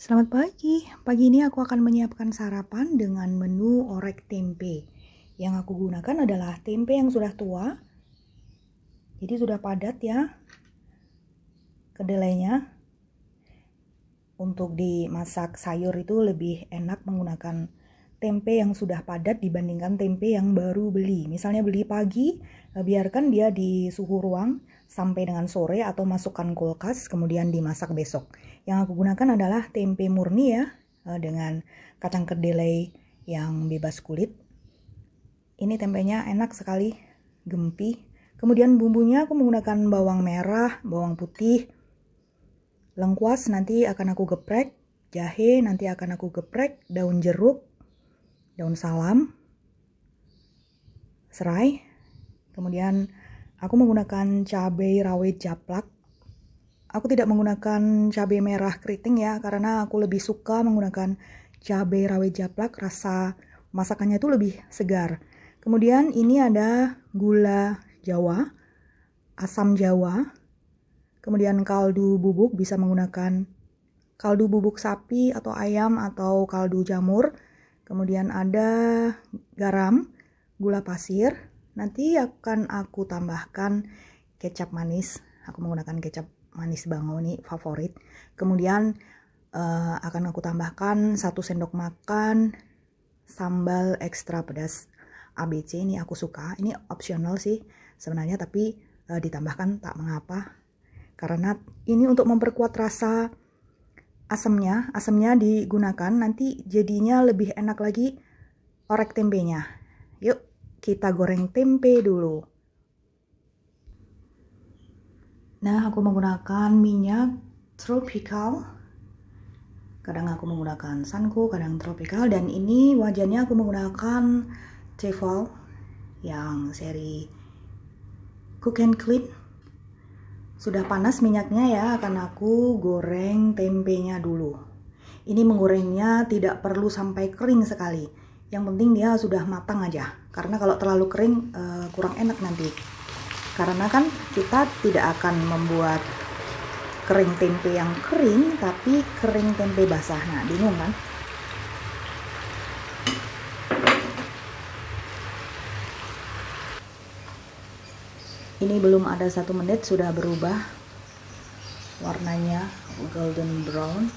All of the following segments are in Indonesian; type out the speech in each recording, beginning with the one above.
Selamat pagi. Pagi ini aku akan menyiapkan sarapan dengan menu orek tempe. Yang aku gunakan adalah tempe yang sudah tua. Jadi sudah padat ya kedelainya. Untuk dimasak sayur itu lebih enak menggunakan tempe yang sudah padat dibandingkan tempe yang baru beli. Misalnya beli pagi, biarkan dia di suhu ruang sampai dengan sore atau masukkan kulkas kemudian dimasak besok. Yang aku gunakan adalah tempe murni ya, dengan kacang kedelai yang bebas kulit. Ini tempenya enak sekali, gempi. Kemudian bumbunya aku menggunakan bawang merah, bawang putih, lengkuas nanti akan aku geprek, jahe nanti akan aku geprek, daun jeruk, daun salam, serai. Kemudian aku menggunakan cabai rawit japlak. Aku tidak menggunakan cabai merah keriting ya, karena aku lebih suka menggunakan cabai rawit japlak, rasa masakannya itu lebih segar. Kemudian ini ada gula Jawa, asam Jawa, kemudian kaldu bubuk, bisa menggunakan kaldu bubuk sapi atau ayam atau kaldu jamur. Kemudian ada garam, gula pasir. Nanti akan aku tambahkan kecap manis. Aku menggunakan kecap manis Bango, ini favorit. Kemudian akan aku tambahkan 1 sendok makan sambal ekstra pedas ABC. Ini aku suka. Ini optional sih sebenarnya, tapi ditambahkan tak mengapa. Karena ini untuk memperkuat rasa asamnya. Asamnya digunakan nanti jadinya lebih enak lagi orek tempenya. Yuk kita goreng tempe dulu. Nah, aku menggunakan minyak tropical. Kadang aku menggunakan Sanko, kadang tropical. Dan ini wajannya aku menggunakan Tefal yang seri Cook and Clean. Sudah panas minyaknya ya, akan aku goreng tempenya dulu. Ini menggorengnya tidak perlu sampai kering sekali. Yang penting dia sudah matang aja. Karena kalau terlalu kering kurang enak nanti. Karena kan kita tidak akan membuat kering tempe yang kering, tapi kering tempe basah. Nah, bingung kan? Ini belum ada 1 menit sudah berubah warnanya golden brown.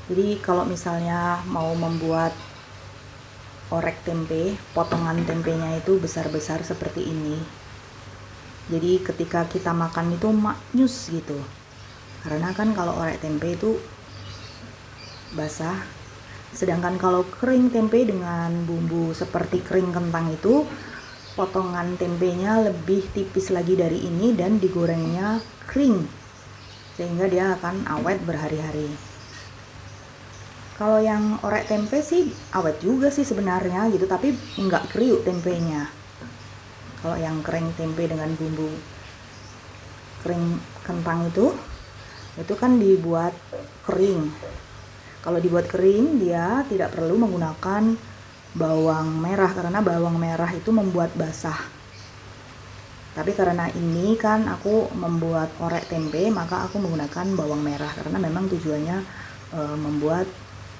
Jadi kalau misalnya mau membuat orek tempe, potongan tempenya itu besar-besar seperti ini. Jadi ketika kita makan itu maknyus gitu. Karena kan kalau orek tempe itu basah. Sedangkan kalau kering tempe dengan bumbu seperti kering kentang itu, potongan tempenya lebih tipis lagi dari ini dan digorengnya kering. Sehingga dia akan awet berhari-hari. Kalau yang orek tempe sih awet juga sih sebenarnya gitu, tapi nggak kriuk tempenya. Kalau yang kering tempe dengan bumbu kering kentang itu kan dibuat kering. Kalau dibuat kering dia tidak perlu menggunakan bawang merah, karena bawang merah itu membuat basah. Tapi karena ini kan aku membuat orek tempe, maka aku menggunakan bawang merah karena memang tujuannya membuat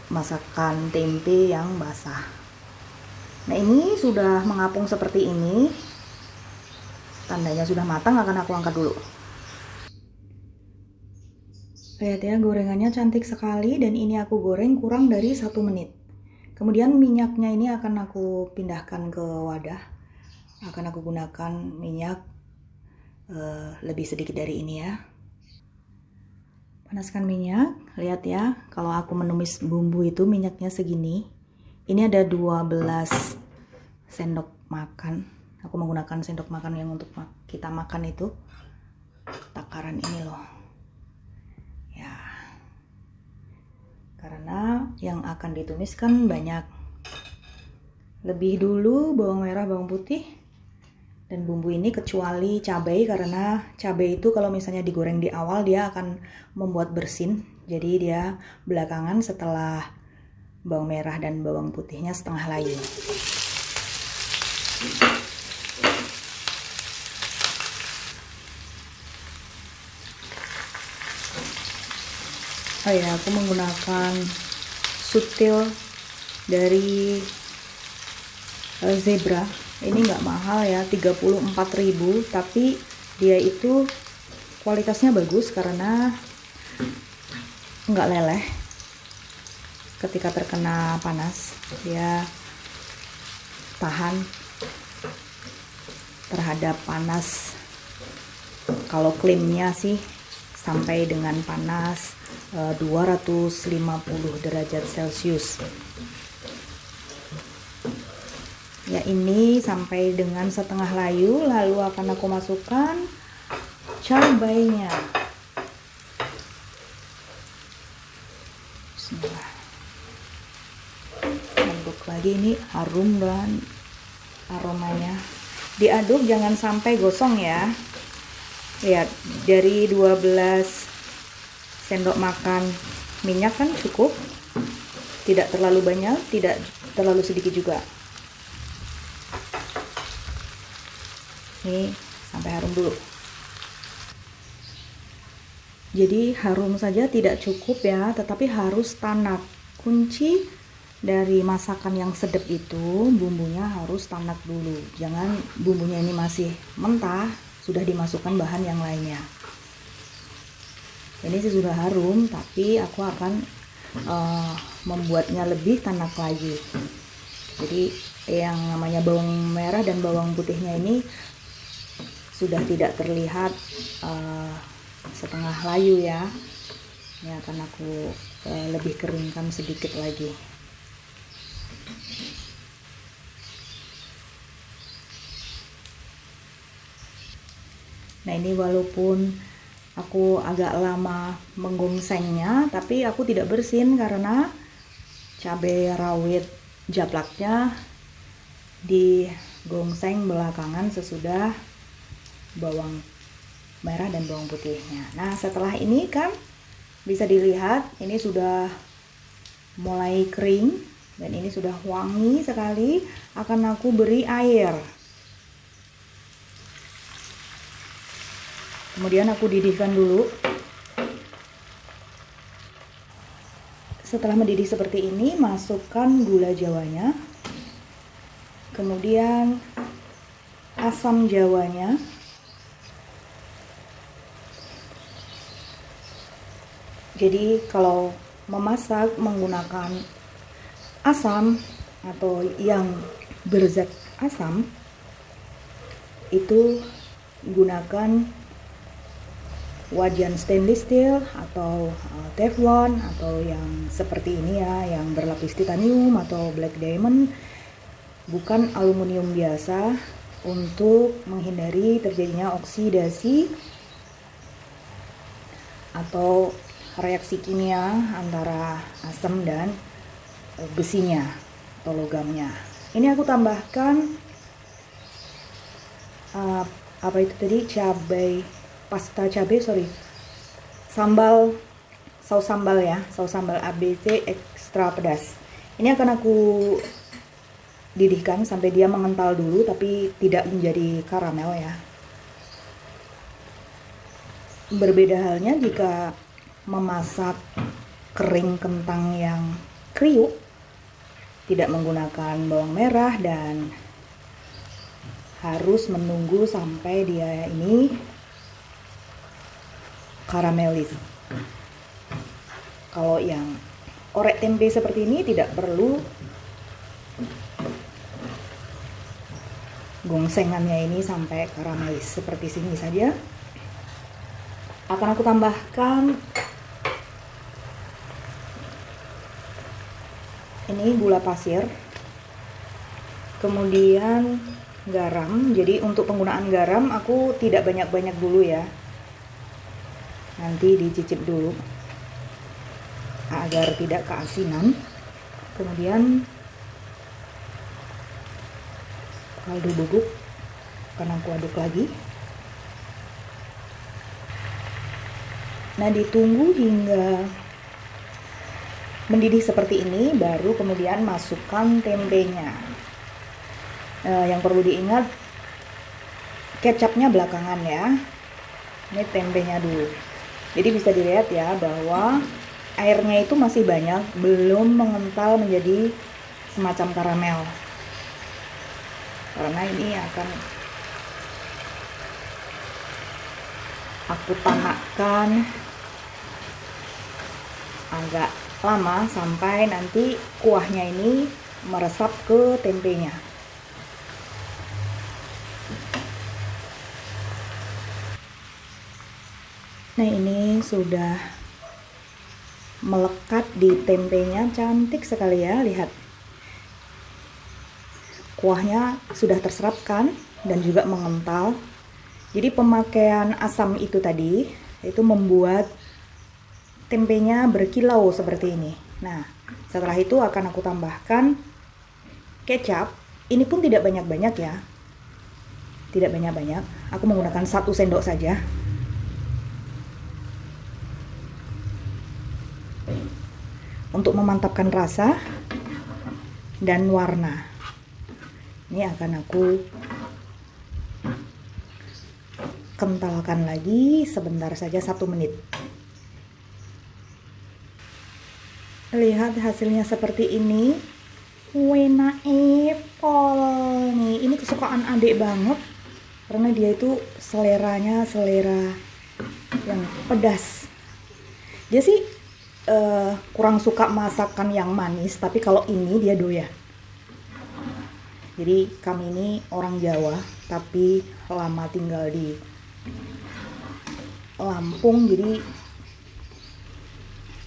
masakan tempe yang basah. Nah, ini sudah mengapung seperti ini. Tandanya sudah matang, akan aku angkat dulu. Lihat ya, gorengannya cantik sekali dan ini aku goreng kurang dari 1 menit. Kemudian minyaknya ini akan aku pindahkan ke wadah. Akan aku gunakan minyak lebih sedikit dari ini ya. Panaskan minyak, lihat ya, kalau aku menumis bumbu itu minyaknya segini. Ini ada 12 sendok makan. Aku menggunakan sendok makan yang untuk kita makan itu. Takaran ini loh. Ya. Karena yang akan ditumis kan banyak. Lebih dulu bawang merah, bawang putih. Dan bumbu ini kecuali cabai, karena cabai itu kalau misalnya digoreng di awal dia akan membuat bersin. Jadi dia belakangan setelah bawang merah dan bawang putihnya setengah layu. Oh ya, aku menggunakan sutil dari Zebra. Ini nggak mahal ya, 34.000, tapi dia itu kualitasnya bagus karena nggak leleh ketika terkena panas. Dia tahan terhadap panas. Kalau klaimnya sih sampai dengan panas 250 derajat Celcius. Ya, ini sampai dengan setengah layu, lalu akan aku masukkan cabainya. Bismillah. Aduk lagi, ini harum dan aromanya. Diaduk jangan sampai gosong ya. Lihat, dari 12 sendok makan minyak kan cukup. Tidak terlalu banyak, tidak terlalu sedikit juga. Ini sampai harum dulu. Jadi harum saja tidak cukup ya, tetapi harus tanak. Kunci dari masakan yang sedap itu, bumbunya harus tanak dulu. Jangan bumbunya ini masih mentah, sudah dimasukkan bahan yang lainnya. Ini sih sudah harum, tapi aku akan membuatnya lebih tanak lagi. Jadi yang namanya bawang merah dan bawang putihnya ini sudah tidak terlihat setengah layu ya. Ini akan aku lebih keringkan sedikit lagi. Nah, ini walaupun aku agak lama menggongsengnya, tapi aku tidak bersin karena cabai rawit japlaknya digongseng belakangan sesudah bawang merah dan bawang putihnya. Nah, setelah ini kan bisa dilihat ini sudah mulai kering dan ini sudah wangi sekali. Akan aku beri air. Kemudian aku didihkan dulu. Setelah mendidih seperti ini, masukkan gula jawanya. Kemudian asam jawanya. Jadi kalau memasak menggunakan asam atau yang berzat asam, itu gunakan wajan stainless steel atau teflon atau yang seperti ini ya, yang berlapis titanium atau black diamond, bukan aluminium biasa, untuk menghindari terjadinya oksidasi atau reaksi kimia antara asam dan besinya atau logamnya. Ini aku tambahkan apa itu tadi, sambal, saus sambal ya, saus sambal ABC ekstra pedas. Ini akan aku didihkan sampai dia mengental dulu, tapi tidak menjadi karamel ya. Berbeda halnya jika memasak kering kentang yang kriuk, tidak menggunakan bawang merah dan harus menunggu sampai dia ini karamelis. Kalau yang orek tempe seperti ini tidak perlu gongsengannya ini sampai karamelis, seperti sini saja. Akan aku tambahkan ini gula pasir, kemudian garam. Jadi untuk penggunaan garam aku tidak banyak-banyak dulu ya, nanti dicicip dulu agar tidak keasinan. Kemudian kaldu bubuk akan aku aduk lagi. Nah, ditunggu hingga mendidih seperti ini, baru kemudian masukkan tempenya. Yang perlu diingat, kecapnya belakangan ya. Ini tempenya dulu. Jadi bisa dilihat ya bahwa airnya itu masih banyak, belum mengental menjadi semacam karamel. Karena ini akan aku panakkan agak lama sampai nanti kuahnya ini meresap ke tempenya. Nah, ini sudah melekat di tempenya, cantik sekali ya, lihat. Kuahnya sudah terserapkan dan juga mengental. Jadi pemakaian asam itu tadi itu membuat tempenya berkilau seperti ini. Nah, setelah itu akan aku tambahkan kecap. Ini pun tidak banyak-banyak ya. Tidak banyak-banyak. Aku menggunakan 1 sendok saja. Untuk memantapkan rasa dan warna. Ini akan aku kentalkan lagi sebentar saja, 1 menit. Lihat hasilnya seperti ini. Wena epol nih, ini kesukaan adik banget karena dia itu seleranya selera yang pedas. Dia sih kurang suka masakan yang manis, tapi kalau ini dia doyan. Jadi kami ini orang Jawa tapi lama tinggal di Lampung, jadi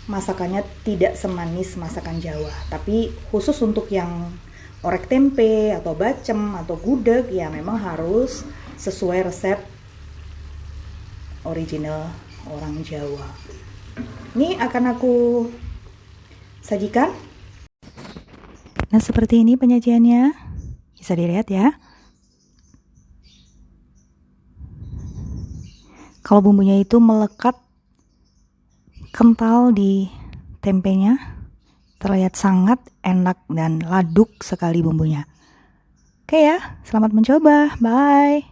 masakannya tidak semanis masakan Jawa. Tapi khusus untuk yang orek tempe atau bacem atau gudeg ya memang harus sesuai resep original orang Jawa. Ini akan aku sajikan. Nah, seperti ini penyajiannya. Bisa dilihat ya. Kalau bumbunya itu melekat kental di tempenya, terlihat sangat enak dan laduk sekali bumbunya. Oke ya, selamat mencoba. Bye.